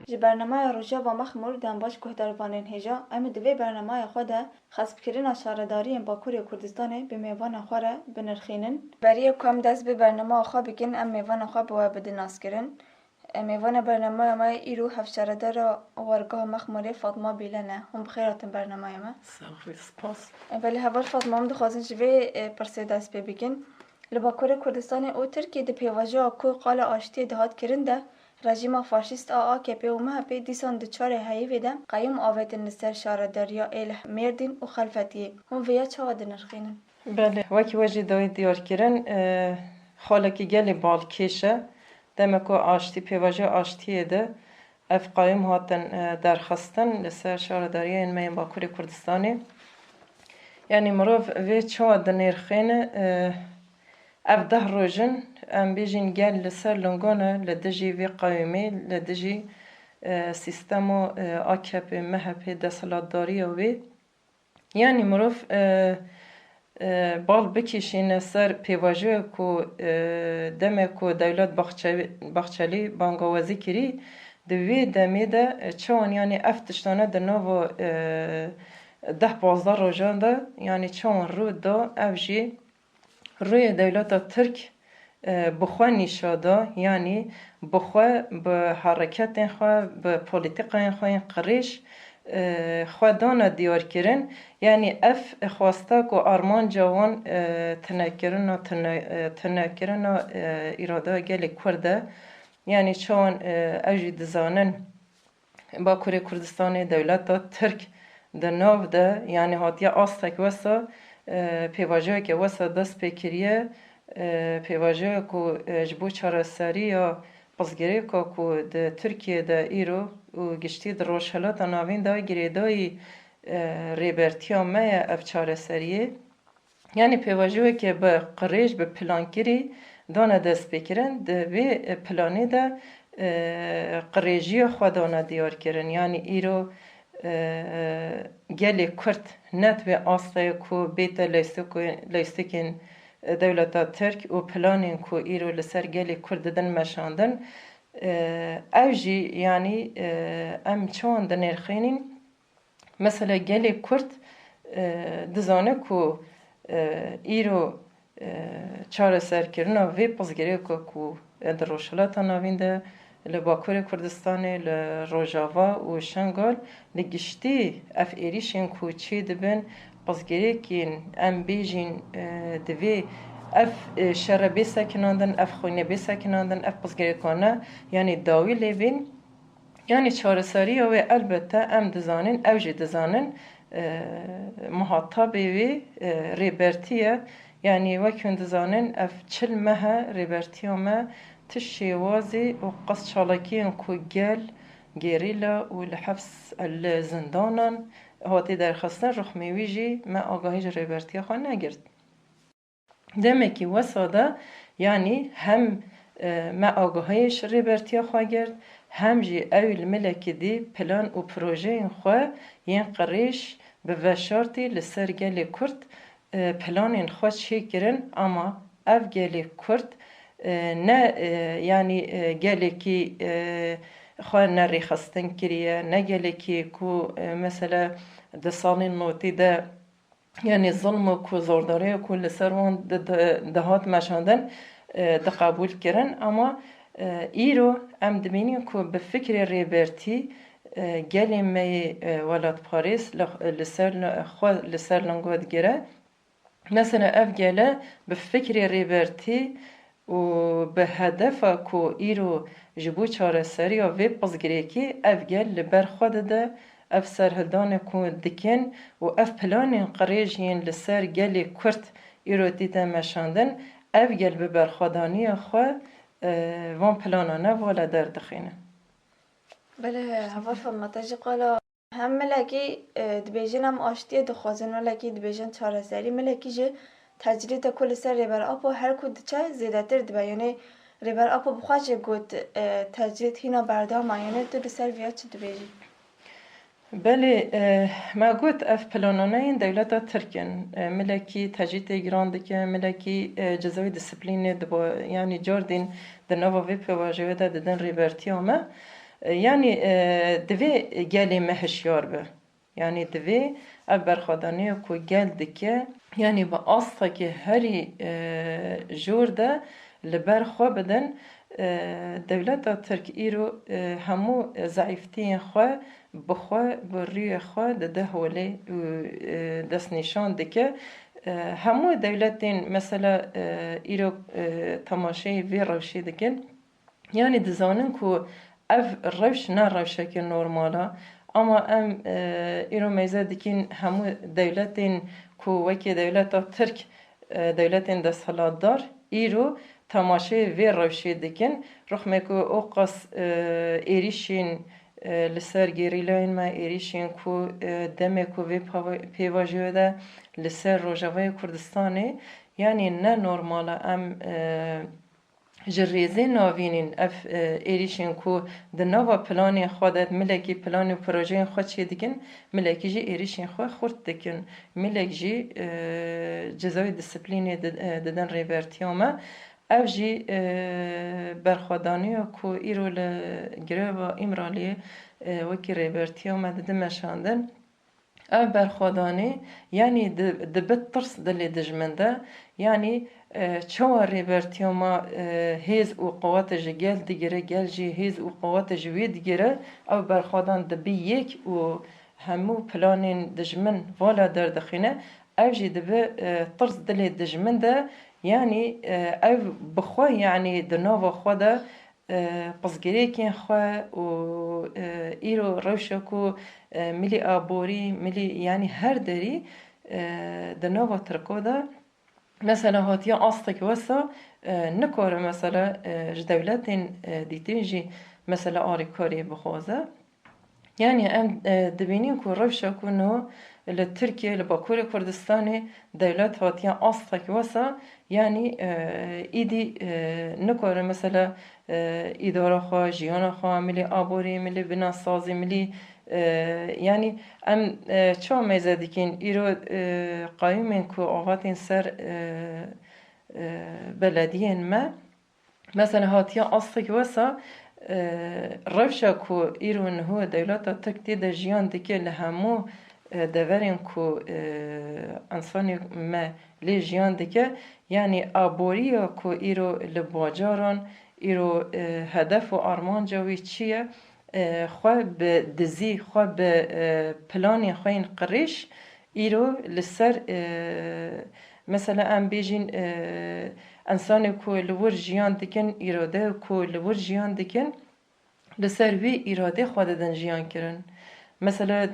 ji bernamaya Rojava Maxmûr dembaş guhdarvanên hêja em ê di vê bernamaya xwe de xespkirina şaredariyên Bakurê Kurdistanê bi mêvana xwe re binirxînin. Beriye ku em dest bi bernamaya xwe bikin, em mêvana xwe bi we bidin naskirin. Mêvana bernamaya me îro hevşaredara Wergeha Mexmûrê Fatma Bîlen e. Hûn bi xêr hatin bernamaya me. Spas. Belê heval Fatma em dixwazin ji vê pirsê dest pê bikin. Li Bakurê Kurdistanê û Tirkiyeyê di pêvajoya ku qala aştiyê dihat kirin de rejîma faşîst a AKP û MHP dîsan di çarê heyîvê de qeyûm avêtin li ser şaredariya êl Mêrdîn û Xelfetiyê. Hûn vêya çawa dinirxînin? Belê, wekî we jî dawî diyarkirin, xalekî gelê balkêş e. Demek ku aştî pêvajoya aştiyê de ev qeyûm hatin derxistin li ser şaredariyên me yên Bakurê Kurdistanê. Yani mirov vê çawa dinêrxîne, ev 10 rojin em bêjin gel li ser lingana li dijî vê qeyûmê, li dijî sîstema AKP MHP desthilatdariya wê. Yani mirov bal bikişîne ser pêvajoya ku demek ku Dewlet Bahçeli bangawazî kirî, di vê demê de çawan yani ev tiştane di nava 10-15 rojan de yani çawan rû da ev jî rûyê Dewleta Tirk bi xwe nîşa da, yani bi xwe bi hereketên xwe, bi polîtîkayên xwe yên qirêj xwe dana diyarkirin. Yani ev xwasta ku armanca wan tinekirina îrada gelê Kurd e. Yani çawan ev jî dizanin Bakurê Kurdistanê Dewleta Tirk di nav de yani hatiye astek wesa pêvajeyeke wesa dest pê kiriye, pêvajoya ku ji bo çareseriya pirzgirêka ku di Tirkiyeyê de îro û giştî di rojhilata navîn de girêdayî rêbertiya me ye ev çareseriyê. Yani pêvajeyeke bi qirêj, bi plankirî dana dest pêkirin, di vê planê de qirêjiya xwe dana diyarkirin. Yani îro gelê Kurd net vê astaya ku bête leysekên Dewleta Tirk û planên ku îro li ser gelê Kurd didin meşandin, ev jî yani em çawan dinêrxînin, mesela gelê Kurd dizane ku îro çareserkirina vê pirzgirêka ku di rojhilata navîn de li Bakurê Kurdistanê, li Rojava û Şengal li giştî ev êrişên ku çê dibin pirzgirêkên em bêjin di vê ev şere bê sekinandin, ev xwînê bê sekinandin, ev pirzgirêkan ne yani dawî lêvin. Yani çareseriya wê elbette em dizanin, ev jî dizanin muhatabê wê rêbertî ye. Yani wek hûn dizanin ev çil mehe rêbertiya me tiş şêwazê û qas çalakiyên ku gel gerîla û li hebs li zindanan hatî derxistin rixmêwî jî me agahî ji rêbertiya xwe negirt. Demekî wesa da yani hem me agahiyê ji rêbertiya xwe girt, hem jî ew li milekî dî plan û projeyên xwe yên qirêj bi veşartî li ser gelê Kurd planên xwe çêkirin, ama ev gelê Kurd ne yani gelekî xwe nerêxistin kiriye, ne gelekî ku mesela di salên notî de yani zilm û ku zordariya ku li ser wan dihat meşandin diqebûl kirin, ama îro em dibînin ku bi fikrê rêbertî gelên me yê welatparêz li ser lingo digire. Mesela ev gele bi fikrê rêbertî û bi hedefa ku îro ji bo çareseriya vê pirzgirêkî ev gel li ber xwe dide, ev serhildanê ku dikin û ev planên qirêj yên li ser gelê Kurd îro dîte meşandin, ev gel bi berxwedaniya xwe van planan ne vala derdixîne. Belê heval Fatma te jî qala hem milekî dibêjin em aştiyê dixwazin, milekî dibêjin çareserî, milekî jî tecrîta ku li ser rêberapo her ku diçe zêdetir dibe. Yani rêberapo bi xwe jî got tecrît hîna berdama, yani tu li ser vêya çi dibêjî? Belê me got ev plananeyên Dewleta Tirkin, milekî tecrîtê giran dike, milekî cezayê disîplînê yani cardîn di nava vê pêvajeyê de didin rêbertiya me. yani divê gelê me hişyar be. Yani divê ev berxwedaniya ku gel dike yani bi astekî herî jûr de li ber xwe bidin. Devleta Tirk îro hemû zeyîftiyên xwe bi xwe bi rûyê xwe dide holê û destnîşan dike. Hemû devletên mesela îro temaşeyê vê rewşê dikin. Yani dizanin ku ev rewş ne rewşekî normala ama em îro mêze dikin hemû devletên ku wekî devleta Tirk devletên desthilatdar îro temaşeyê vê rewşê dikin. Rexme ku o qas êrişên li ser gerîlayên me êrişên ku demê ku vê pêvajoyê de li ser Rojavayê Kurdistanê yani ne normala em ji rêzê navînîn ev êrişên ku di nava planên xwe de milekî plan û projeyên xwe çê dikin, milekî jî êrişên xwe xurt dikin. Milek jî cezayê disiplînê didin rêbertiya me. Ev jî berxwedaniya ku îro li gireva Îmraliyê wekî rêbertiya me didin meşandin. Ev berxwedanî yani dibe tirs dilê dijmin de yani çawa rêbertiya me hêz û qeweta ji gel digire, gel jî hêz û qeweta ji wê digire, ev berxwedan dibe yek û hemû planên dijmin vala derdixîne, ev jî dibe tirs dilê dijmin de yani ev bi xwe yani di nava xwe de qizgirêkên xwe û îro rewşa ku milî aborî, milî yani her derî di nava Tirko de mesela hatiye astek wesa nikare mesela ji devletên dîtin jî mesela alîkariyê bixwaze. Yani em dibînin ku rewşa ku niha li Tirkiye, li Bakurê Kurdistanê devlet hatiye astek wesa yani îdî nikare mesela îdara xwe, jiyana xwe, milî aborî, milî binasazî, milî yani em çawa mêze dikin îro qayûmên ku avatên ser belediyên me mesela hatiye astek wesa rewşa ku îro niha devleta Tirk tê de jiyan dike li hemû deverên ku ensanê me lê jiyan dike yani aboriya ku îro li bacaran îro hedef û armanca wî çi ye xwe bi dizî, xwe bi planên xwe yên qirêj îro li ser mesela em bêjin ensanê ku li wir jiyan dikin, îradeya ku li wir jiyan dikin li ser vê îradê xwe didin jiyan kirin. Mesela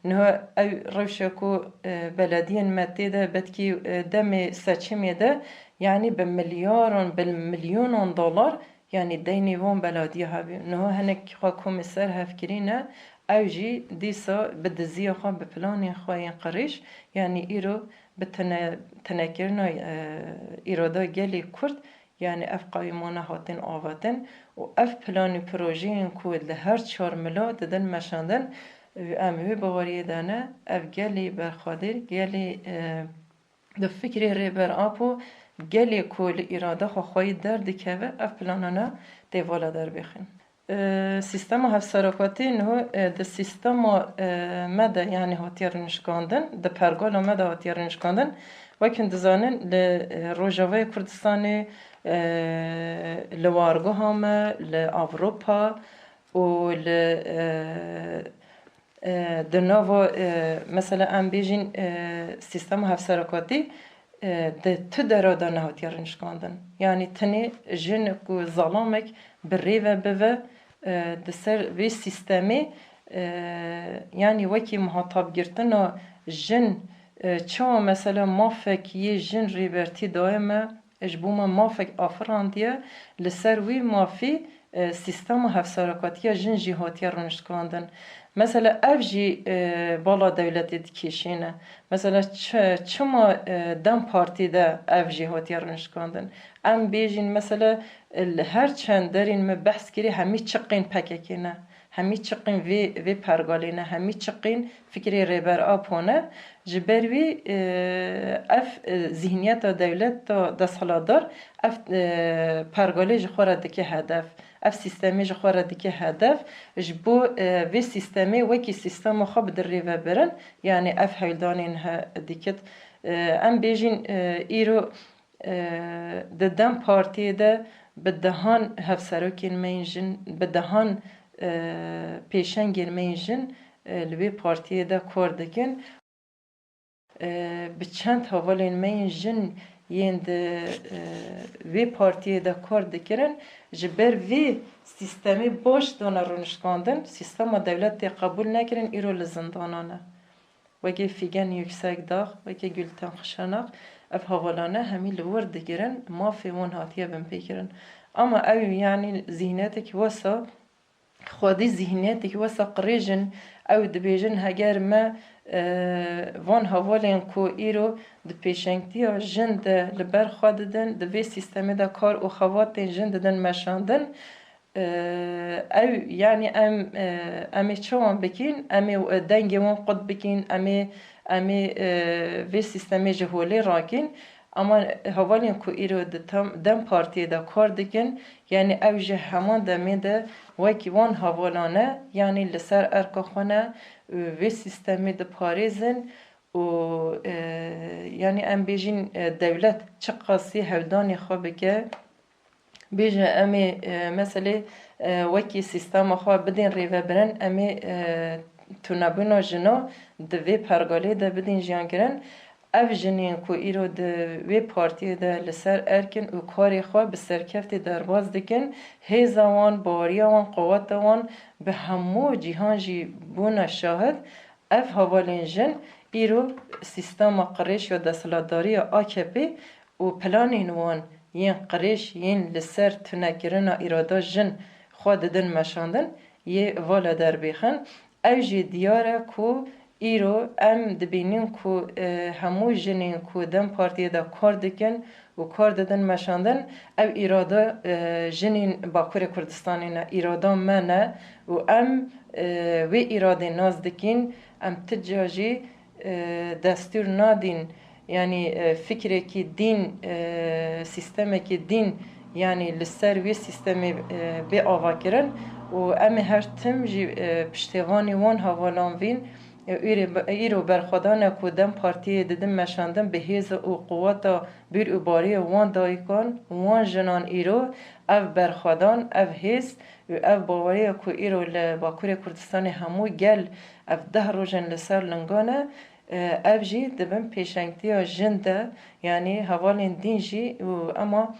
niha ew rewşa ku belediyên me tê de bedkî demê seçimê de yani bi milyaran, bi milyonan dolar yani deynê wan belediye hebî. Niha hinek xwe komîser hevkirîne ew jî dîsa bi diziya xwe bi planên xwe yên qirêj yani îro bi tenekirina îrada gelê Kurd yani ev qayûmane hatin avatin û ev planê projeyên ku li her çar mila didin meşandin em wê baweriyê de ne ev gelê berxwedîr, gelê di fikrê rêber apo gelê ku li îrada xwe xweyî derdikeve ev planane tê vala derbixin. Sîstema hevserekatî niha di sîstema me de yani hatiye rinişkandin, di pergala me de hatiye rinişkandin. Wekin dizanin li Rojavayê Kurdistanê li wargeha me, li Avropa û li di nava mesela em bêjin sîstema hevserekatî di tu dera de nehatiye rinişkandin. Yani tenê jinek û zalamek bi rêve bive di ser vê sîstemê yani wekî muhatapgirtina jin çawa mesela mafek yê jin rêbertî daye me ji bo me mafek afirandiye li ser wî mafî sîstema hevserekatiya jin jî hatiye rinişkandin. Mesela ev jî bala devletê dikêşîne. Mesela çima Dem Partî de ev jî hatiye rinişkandin. Em bêjin mesela her çend derên me behs kirî hemî çiqên PKK ne. Hemî çiqên vê pergalê ne. Hemî çiqên fikrê rêber apo ne. Ji ber wî ev zihniyeta devleta desthilatdar ev pergalê ji xwe re dike hedef. اف سیستمی جخواره دیگه هدف جبو وی سیستمی وکی سیستم خواب در ریوه برن یعنی اف هیلدانین دیگه ام بیجین ایرو ددن پارتی ده بدهان هفسروکین مینجن بدهان پیشنگین مینجن لوی پارتی ده کردکن به چند حوالین مینجن یند وی پارتی ده کردکرن جبر وی سیستمی باش دانا رونشکاندن سیستم دولت قبول نکرن ایرو لزندانانه وگه فیگن yüksek dağ وگه gülten خشانق اف حوالانه همی لور دگرن ما فی ون هاتیه بن پیکرن اما او یعنی ذهنیتك واسا خودی ذهنیتك واسا قریجن او دبیجن هگر ما وان حوالین کو ایرو د پیشنگتی جند لبر خوددن د وی سیستمی دا کار و خوات جند دن مشاندن او یعنی امی چوان بکین امی دنگی وان قد بکین امی وی سیستمی جهولی راکین اما حوالین کو ایرو دم پارتی دا کار دکن یعنی او جه همان دمی ده وکی وان حوالانه یعنی لسر ارکاخانه وی سیستمی ده پاریزن و یعنی ام بیجین دولت چه قاسی هودانی خوابه که بیجه امی مثلا وکی سیستم خواه بدین ریوه برن امی تونابونا جنا دوی پرگالی ده بدین جیان گرن اف جنین کو ایرو ده وی پارتی ده لسر ارکن و کاری خواه به سرکفت درواز دکن هیزوان باریوان قواتوان به همو جیهان جی بونا شاهد اف حوالین جن ایرو سیستم قریش یا دستلاتداری AKP و پلانین وان ین قریش ین لسر تنگرنا ایرادا جن خواه ددن مشاندن یه والا در بیخن او جی دیاره کو ایرو ام دبینین کو همو جنین کو دم پارتی دا کار دکن و کار ددن مشاندن او ایرادا جنین باکور کردستانی نه ایرادا منه و ام وی اراده ناز دکین ام تجاجی دستور نادین یعنی فکره کی دین سیستمی کی دین یعنی لسر وی سیستمی به آوا کرن و ام هر تم جی پشتوانی وان حوالان وین ایرو برخودانه کدام پارتی ددم مشاندن به هیز و قواتا بیر و باری وان دایکان وان جنان ایرو اف برخودان اف هیز و اف باوری کو ایرو لباکور کردستان همو گل اف 10 روزن لسر لنگانه اف جی دبن پیشنگتی جنده یعنی حوالین دین جی و اما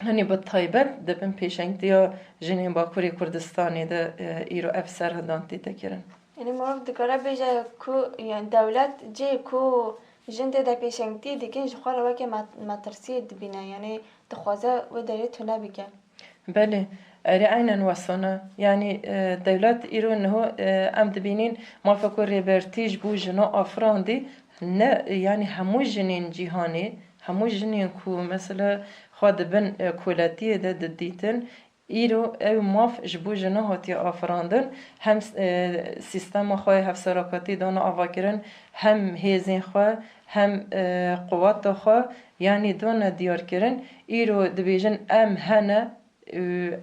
هنی با تایبت دبن پیشنگتی جنین باکور کردستانی ده ایرو اف سرهدانتی تکرن یعنی مرد دکاره بیجه کو یعنی دولت جه کو جنده ده پیشنگتی دیگه جخواه وکی مترسی دبینه یعنی دخوازه و داره تونه بگه بله اری عینا واسانه یعنی دولت ایرو نهو ام دبینین ما فکر ریبرتیج بو جنا افراندی نه یعنی همو جنین جیهانی همو جنین کو مثلا خواد بن کولتی ده دیتن ایرو او ماف جبو جنا هاتی آفراندن هم سیستم خواه هفسراکاتی دانا آوا کرن هم هیزین خواه هم قوات خواه یعنی دانا دیار کرن ایرو دبیجن ام هنه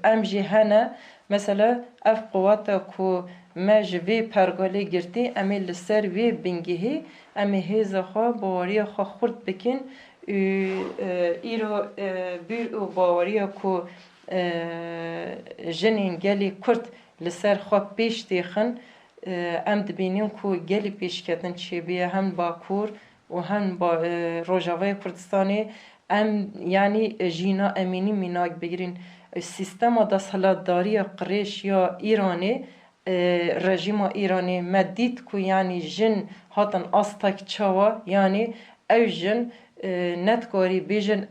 ام جی هنه مثلا اف قوات کو ما جوی پرگالی گرتی امی لسر وی بنگیهی امی هیز خواه باوری خواه خورد بکن ایرو بیر و باوری کو جنین گلی کرد لسر خواب پیش دیخن ام دبینیم کو گلی پیش کتن چی بیه هم باکور و هم با روجاوی کردستانی ام یعنی جینا امینی میناک بگیرین سیستم دا سلطداری قریش یا ایرانی رژیم ایرانی مدید کو یعنی جن هاتن استک چوا یعنی او جن نتکاری بیجن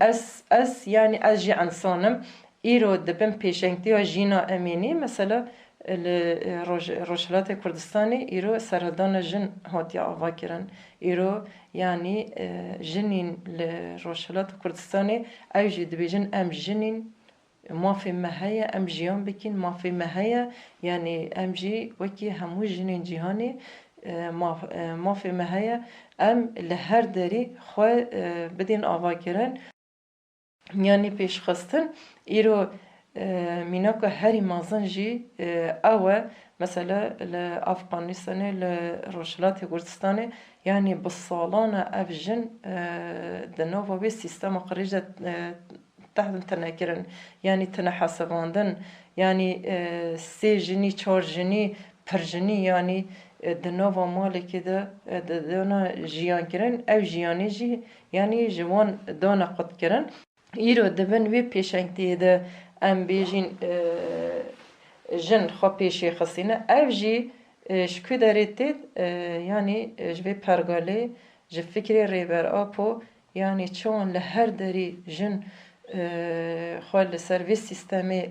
اس یعنی از جی انسانم ایرو دبن پیشنگتی و جینا امینی مثلا روشلات کردستانی ایرو سرهدان جن هاتی آوا کرن ایرو یعنی جنین روشلات کردستانی او جی دبیجن ام جنین مافی مهیا ام جیان بکین مافی مهیا یعنی ام جی وکی همو جنین جیهانی مافی مهیا ام لهر داری خواه بدین آوا کرن یعنی پیش خستن ایرو میناکو هری مازن جی اوه مثلا لأفغانستان لروشلات کردستان يعني بالصالانة أفجن دنوفا بي سيستم قريجة تحت تنكرن يعني تنحسباندن يعني سي جني چار جني پر جني يعني دنوفا مالك ده دانا جيان كرن او جياني جي يعني جوان دانا قد كرن ایرو دبن وی پیشنگتی ده ام بیجین جن خو پیشی خسینه او جی شکو دارید یعنی جوی پرگاله جو فکری ریبر آپو یعنی چون لهر داری جن خو لسروی سیستمی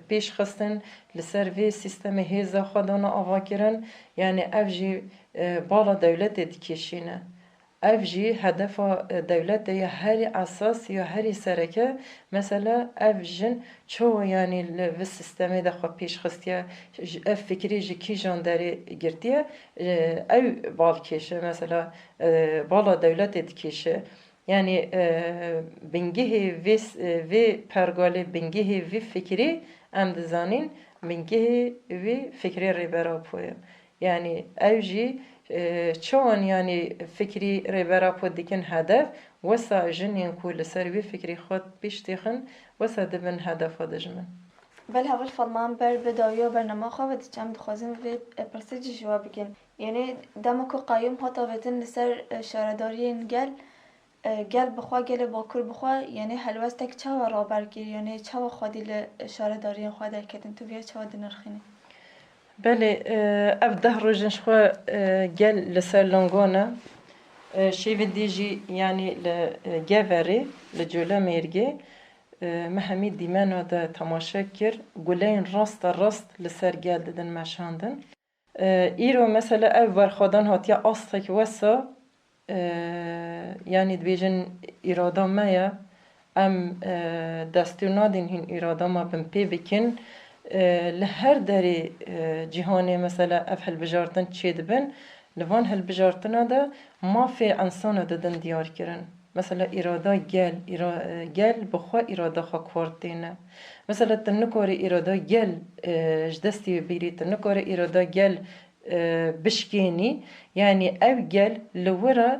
پیش خستن لسروی سیستمی هیزا خودانا آوا کرن یعنی او جی بالا دولت دیکشینه اف جی هدف دولت یا هر اساس یا هر سرکه مثلا اف جن چو یعنی و سیستم ده خو پیش خستیه اف فکری جی کی جانداری گرتیه او بالکشه مثلا بالا دولت دکشه yani bingihi ve pergale bingihi ve fikri em dizanin bingihi ve fikri ribera poya yani evji çon yani fikri ribera po dikin hedef wesa jinin ku li ser ve fikri xod piştixin wesa dibin hedefa dijmin بله اول فرمان بر بدایا برنامه خواه و دیچم دخوازیم و پرسیج جواب بگین یعنی دمو که قایم ها تاویتن لسر شارداری گل گل بخوا گل باکر بخوا یعنی هلوز تک چه و را برگیر یعنی چه و خودی شارداری خواه در کردن تو بیا چه و دنرخینی بله اف ده روزن شخوا گل لسر لنگانه شیوه دیجی یعنی لگوری لجوله میرگی مهمی دیمانو ده تماشا کر گلین راست لسر گل ددن مشاندن ایرو مثلا او برخوادان هاتیا آستک وسا yani dibêjin îrada me ye em destûr nadin hîn îrada me bin pê bikin li her derê cîhanê mesela ev hilbijartin çê dibin li van hilbijartina de mafê insana didin diyarkirin mesela îrada gel bi xwe îrada xwe kar têne mesela tu nikarî îrada gel ji destê wê bîrî tu nikarî îrada gel bişkênî yani ev gel li wira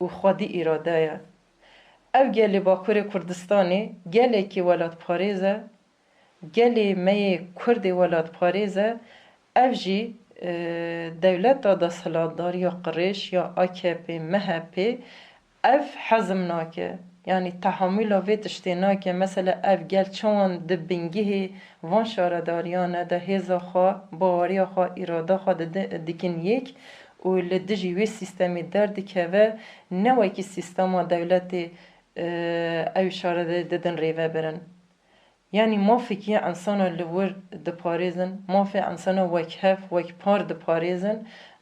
û xwedî îrada ye ev gelê Bakurê Kurdistanê gelekî welatparêz e gelê me yê Kurdê welatparêz e ev jî dewleta desthilatdariya qirêş ya AKP MHP ev hezm nake yani tehamûla vê tiştê nake mesela ev gel çawan di bingehê van şaredariyan de hêza xwe baweriya xwe îrada xwe dikin yek û li dijî wê sîstemê derdikeve ne wekî sîstema dewletê ew şaredarî didin rêvebirin yani mafekî insana li wir diparêzin mafê insana wek hev wek par diparêzin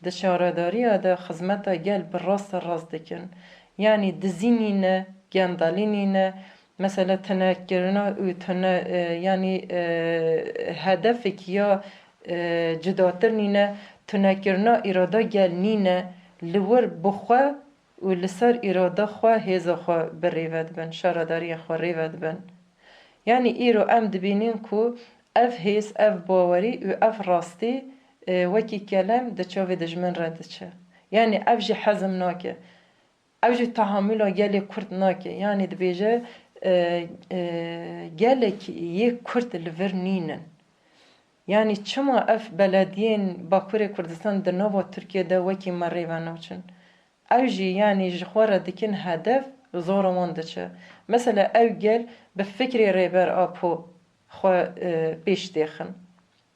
di şaredariya de xizmeta gel bi rast rast dikin yani dizînîne gendalînîne mesela tenekirina û tene yani hedefekî ya cidatir nîne tunekirina îrada gel nîne li wir bi xwe û li ser îrada xwe hêza xwe birêve dibin şaredariya xwe rêve dibin yani îro em dibînin ku ev hês ev bawerî û ev rastî wekî kelem di çavê dijmin re diçe yani ev jî hezm nake ev jî tehamûla gelê Kurd nake yani dibêje gelekî yê Kurd li vir nînin yani çima ev belediyên Bakurê Kurdistan di nava Tirkiyeyê de wekî me rêve naçin ew jî yani ji xwe re dikin hedef zora wan diçe mesela ew gel bi fikrê rêber a po xwe pêş dêxin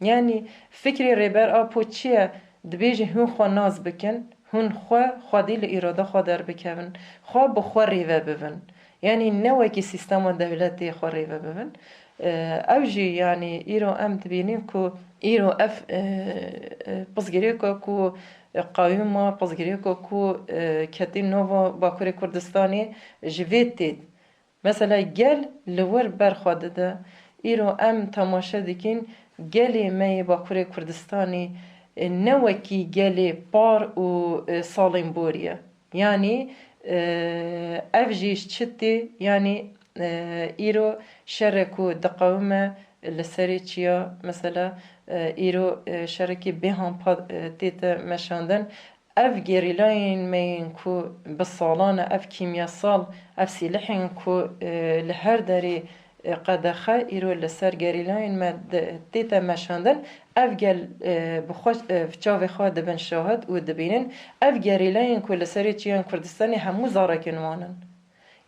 yani fikrê rêber a po çi ye dibêje hûn xwe naz bikin hûn xwe xwedî li îrada xwe derbikevin xwe bi xwe rêve bibin yani ne wekî sîstema dewletê xwe rêve bibin ew jî yani îro em dibînin ku îro ev pirsgirêka ku qayûma pirsgirêka ku ketî nava Bakurê Kurdistanê ji vê tê mesela gel li wir berxwe dide îro em temaşe dikin gelê me yê Bakurê Kurdistanê ne wekî gelê par û salînbor ye yani ev jî çi tê yani îro şerek û diqewime لسری چیا مثلا ایرو شرکی به هم پا تیت مشاندن اف گریلاین مین کو بسالانه اف کیمیاسال اف سلاحین کو لهر داری قدخه ایرو لسر گریلاین ما تیتا مشاندن اف گل بخوش فچاو خواه دبن شاهد و دبینن اف گریلاین کو لسری چیان کردستانی همو زارکن وانن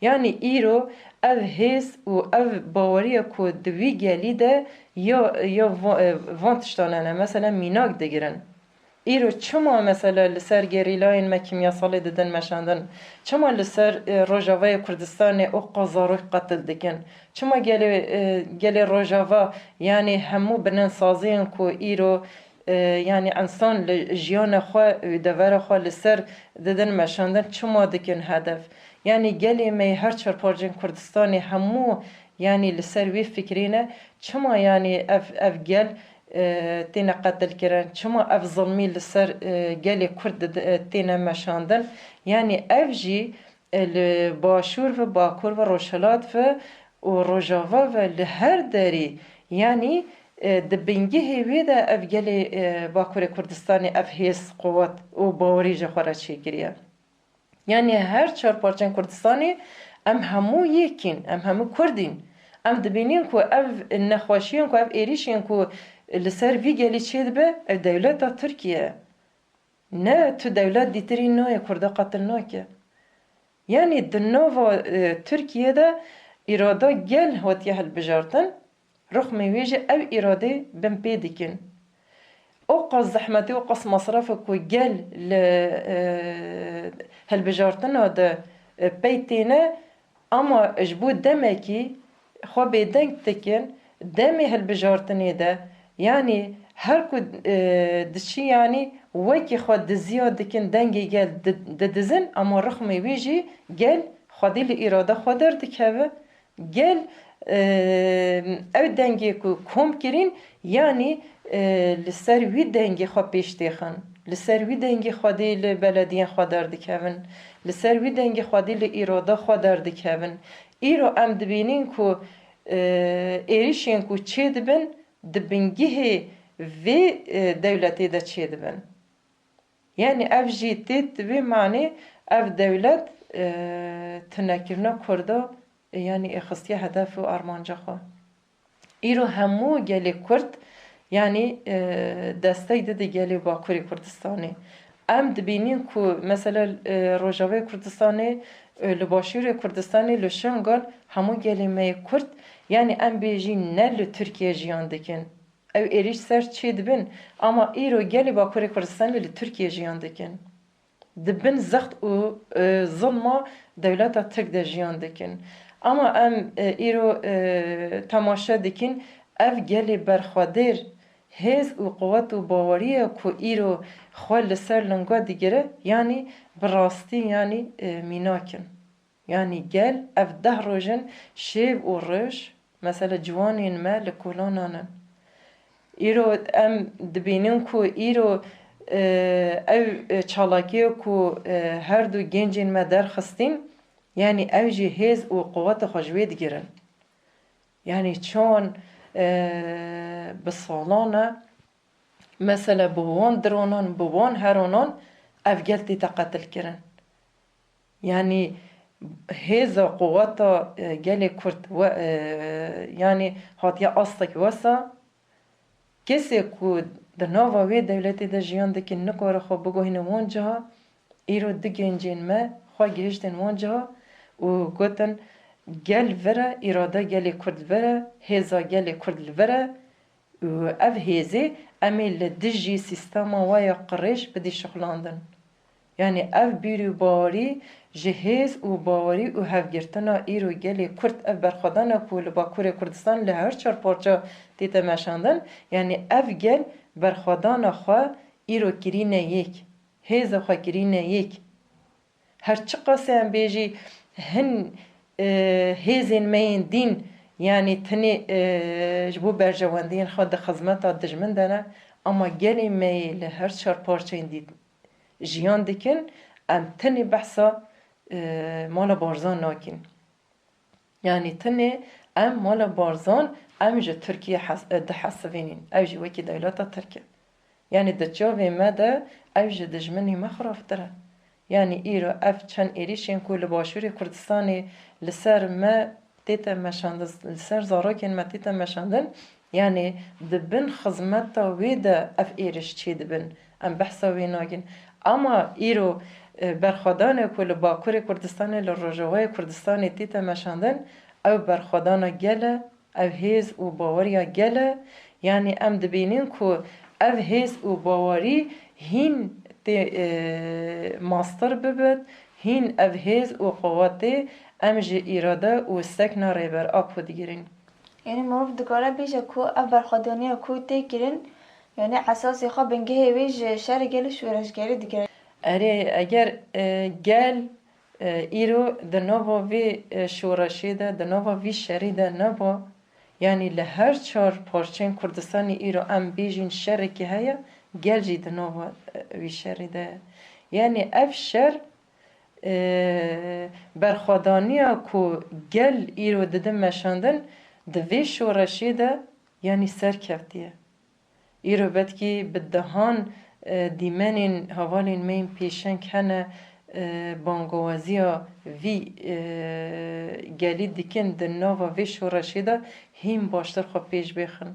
یعنی ایرو اف هیس و اف باوریه کو دوی گلی ده یا وانتشتانه مثلا میناک دگیرن ایرو چما مثلا لسر گریلاین ما کیمیاسالی ددن مشاندن چما لسر روجاوای کردستان او قازاروی قتل دکن چما گلی روجاوا یعنی همو بنن سازین کو ایرو یعنی انسان لجیان خواه دوار خواه لسر ددن مشاندن چما دکن هدف یعنی گلی می هر چرپارجن کردستانی همو یعنی لسر وی فکرینه چما یعنی اف گل تینا قتل کرن چما اف ظلمی لسر گلی کرد تینا مشاندن یعنی اف جی باشور و باکور و روشلات و روژاوا و لهر داری یعنی دبنگی هیوی ده اف گلی باکور کردستانی اف هیس قوت و باوری جخورا چی گریه یعنی هر چهار پارچن کردستانی ام همو یکین ام همو کردین ام دبینین که اف نخواشین که اف ایریشین که لسر وی گلی چید به اف دولت دا ترکیه نه تو دولت دیتری نایه کرده قتل ناکه یعنی دنووا ترکیه دا اراده گل هاتیه هل بجارتن رخ میویجه او اراده بم پیدکن او قاس زحمتی و قاس مصرف کو گل هل بجارتن دا پیتینه اما اجبو دمکی خو بیدنگ تکن دمی هل بجارتنی ده یعنی هر کو دشی یعنی وکی خود دزیاد دکن دنگی گل ددزن اما رخمی ویجی گل خودی اراده خودر دکوه گل او دنگی کو کم کرین یعنی لسر وی دنگی خو پیشتی خان لسر وی دنگی خودی لبلدین خودر دکون لسر وی دنگی خودی اراده خودر دکون ایرو ام دبینین کو ایریشین کو چه دبن دبنگیه وی دولتی دا چه دبن یعنی اف جیتید وی معنی اف دولت تنکرنا کرده یعنی اخستی هدف و ارمانجا خواه ایرو همو گلی کرد یعنی دسته ده گلی باکوری کردستانی ام دبینین که مثلا روژاوی کردستانی لباشور کردستانی لشنگال همو گلی می کرد یعنی ام بیجی نه لترکیه جیان دکن او ایریش سر چی دبن اما ایرو گلی باکوری کردستانی لترکیه جیان دکن دبن زخت و ظلما دولتا ترک ده جیان دکن اما ام ایرو تماشا دکن اف گلی برخوادر هز و قوت و باوریه که ایرو خوال سر لنگا دیگره یعنی براستی یعنی میناکن یعنی گل اف 10 روزن شیب و رش مثلا جوانین ما لکولانانن ایرو ام دبینن که ایرو او چالاکیه که هر دو گنجین ما درخستین یعنی او جی هز و قوت خوشوی دیگرن یعنی چون بسالانه مثلا بوان درونان بوان هرونان افگلتی تقتل کرن یعنی هزا قوتا گلی کرد و یعنی هاتیا اصلک وسا کسی که در ناوی دولتی در جیان دکی نکاره خواه بگوهین وانجا ایرو دگنجین ما خواه گهشتن وانجا و گوتن گل وره اراده گلی کرد وره هزا گلی کرد وره و اف هزی امی لدجی سیستما ویا قریش بدی شغلاندن یعنی اف بیرو باوری جهیز و باوری و هفگرتنا ایرو گلی کرد اف برخدانا کول باکور کردستان لهر چار پارچا دیتا مشاندن یعنی اف گل برخدانا خواه ایرو کرینه یک هزا خواه کرینه یک هرچی قاسه هم بیجی هن هزین مین دین یعنی تنی جبو برجواندین خود خدمت دجمن دانه اما گلی میل هر چهار پارچه دید جیان دکن ام تنی بحثا مال بارزان ناکن یعنی تنی ام مال بارزان ام جه ترکیه ده حسبینین او جه وکی دولتا ترکیه یعنی ده جاوی ما ده او جه دجمنی مخرافتره یعنی ایرو اف چند ایریشین که لباشوری کردستانی لسر ما تیتا مشاندن لسر زاراکین ما تیتا مشاندن یعنی دبن خزمتا وی ده اف ایریش چی دبن ام بحثا وی ناگین اما ایرو برخوادانه که لباکوری کردستانی لروجوهای کردستانی تیتا مشاندن او برخوادانه گله او هیز و باوریا گله یعنی ام دبینین که او هیز و باوری هین ماستر ببد هین او هیز و قواته ام جه ایراده و سکنا ریبر آپو دیگرین یعنی مروف دکاره بیشه که او برخوادانی که تی گرین یعنی اساسی خواه بنگه ویج شهر گل شورشگری دیگره اره اگر گل ایرو ده نووا وی شورشی ده ده نووا وی شری ده نبا یعنی لهر چار پارچین کردستانی ایرو ام بیجین شر که هیا گل جی ده نووا وی شری ده یعنی اف شر برخوادانیا کو گل ایرو دده مشاندن ده وی شورشی ده یعنی سر کفتیه ایرو بدکی بدهان دیمنین هوالین مین پیشنگ هنه بانگوازیا وی گلی دیکن دناوا وی شورشی ده هیم باشتر خواه پیش بخن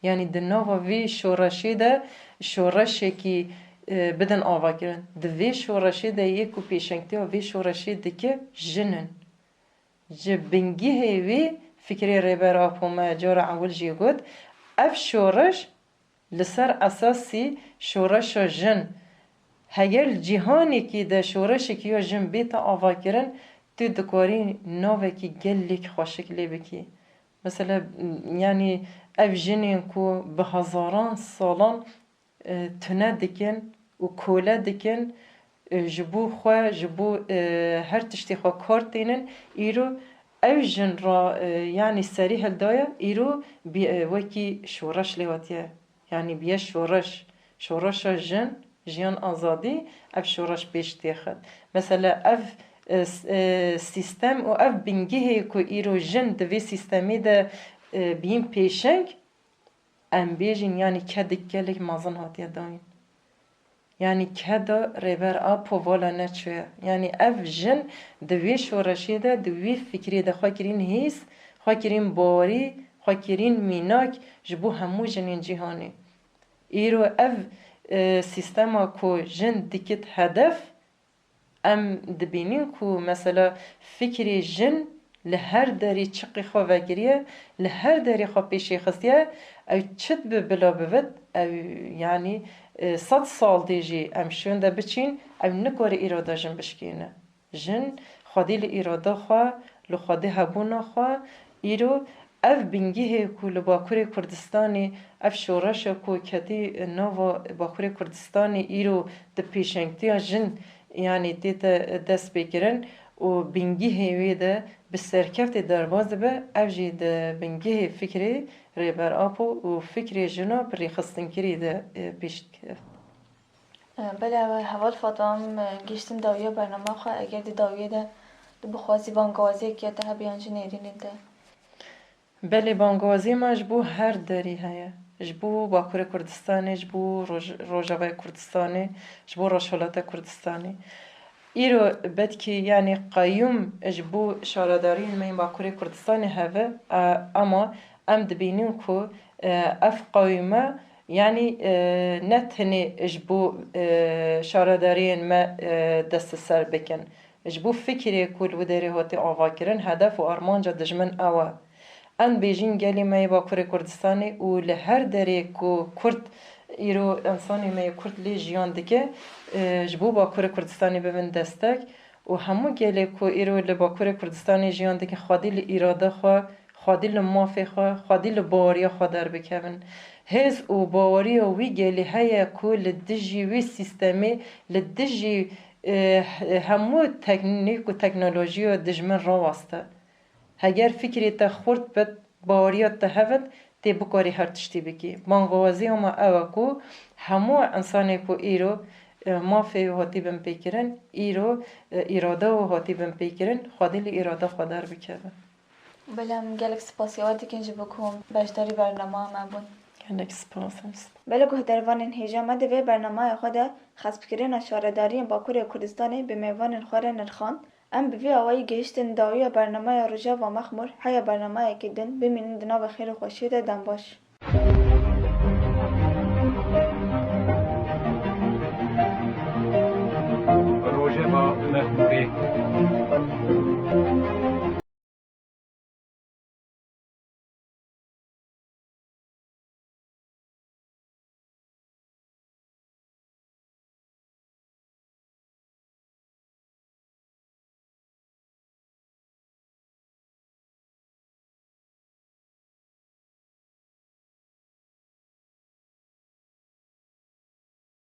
یعنی دناوا وی شورشی ده شورشی که بدن آوا گرن دوی شورشی ده یکو پیشنگتی و وی شورشی دیگه جنن جبنگی هیوی فکری ریبر آپومه جار اول جی گود اف شورش لسر اساسی شورش جن هگل جهانی که ده شورش که یا جن بیتا آوا کرن تو دکاری نوه که گلیک خوشکلی بکی مثلا یعنی اف جنین که به هزاران سالان تنه دکن و کوله دکن جبو خواه جبو هر تشتی خواه کارتینن ایرو او جن را یعنی سری هلدایا ایرو وکی شورش لیواتیه یعنی بیه شورش جن جیان آزادی اف شورش بیشتی خد مثلا اف سیستم و اف بینگیه که ایرو جن دوی سیستمی ده بیم پیشنگ ام بیجین یعنی کدک گلک مازن هاتیه داین یعنی کدا ریبر آپو والا نچوه یعنی اف جن دوی شورشی ده دوی فکری ده خواه کرین هیس خواه کرین باوری خواه کرین میناک جبو همو جنین جیهانی ایرو اف سیستما کو جن دیکت هدف ام دبینین کو مثلا فکری جن لهر داری چقی خواه وگریه لهر داری خواه پیشی خستیه او چد بلا بود او یعنی 100 سال دیجی ام شونده بچین او نکاره ایرادا جن بشکینه جن خودی ایرادا خواه لخوادی هبونا خواه ایرو اف بینگیه کو لباکوری کردستانی اف شورش کو کتی نووا باکوری کردستانی ایرو ده پیشنگتی جن یعنی دیتا دست بگیرن و بینگیه ویده به سرکفت درواز به اف جی ده بینگیه فکری ریبر آپو و فکری جنا بری خستنکری ده پیشت کرد بله حوال فاطمه گشتن داویه برنامه خواه اگر دی داویه ده بخوازی بانگوازی که ده بیانجه نیرینید ده بله بانگوازی ما جبو هر داری هیا جبو باکور کردستانی جبو روجاوی کردستانی جبو روشولات کردستانی ایرو بد که یعنی قیوم جبو شارداری من باکور کردستانی هوا اما ام دبینیم که اف قیومه یعنی نتنی جبو شارداری ما دست سر بکن جبو فکری کل و داری هاتی آوا کرن هدف و ارمانجا دجمن اوه ان بیجین گلی می با کردستانی و لهر دری کو کرد ایرو انسانی می کرد لی جیان دیگه جبو با کردستانی ببین دستک و همو گلی کو ایرو لی با کردستانی جیان دیگه خادی لی ایراده خواه خادی لی مافی خواه خادی لی باوری خواه در بکن هز و باوری و وی گلی هیا کو لدجی وی سیستمی لدجی همو تکنیک و تکنولوژی و دجمن را واسطه هگر فکری تا خورد بد باوریات تا هفت تی بکاری هر تشتی بکی مانگوازی اما اوه کو همو انسانی کو ایرو مافی و هاتی بم پیکرن ایرو ایراده و هاتی بم پیکرن خادی لی ایراده خودر بکرن بلم گلک سپاسیواتی کنج بکوم بشداری برنامه ما بون. گلک سپاس است. بله گهدروان هیجا ما دوی برنامه خود خسب کردن شارداری باکوری کردستان به میوان خوره نرخان. ام بوی آوای گهشتن داوی برنامه روژا و مخمور های برنامه که دن بمینن دنا بخیر و خوشی ده دن باش.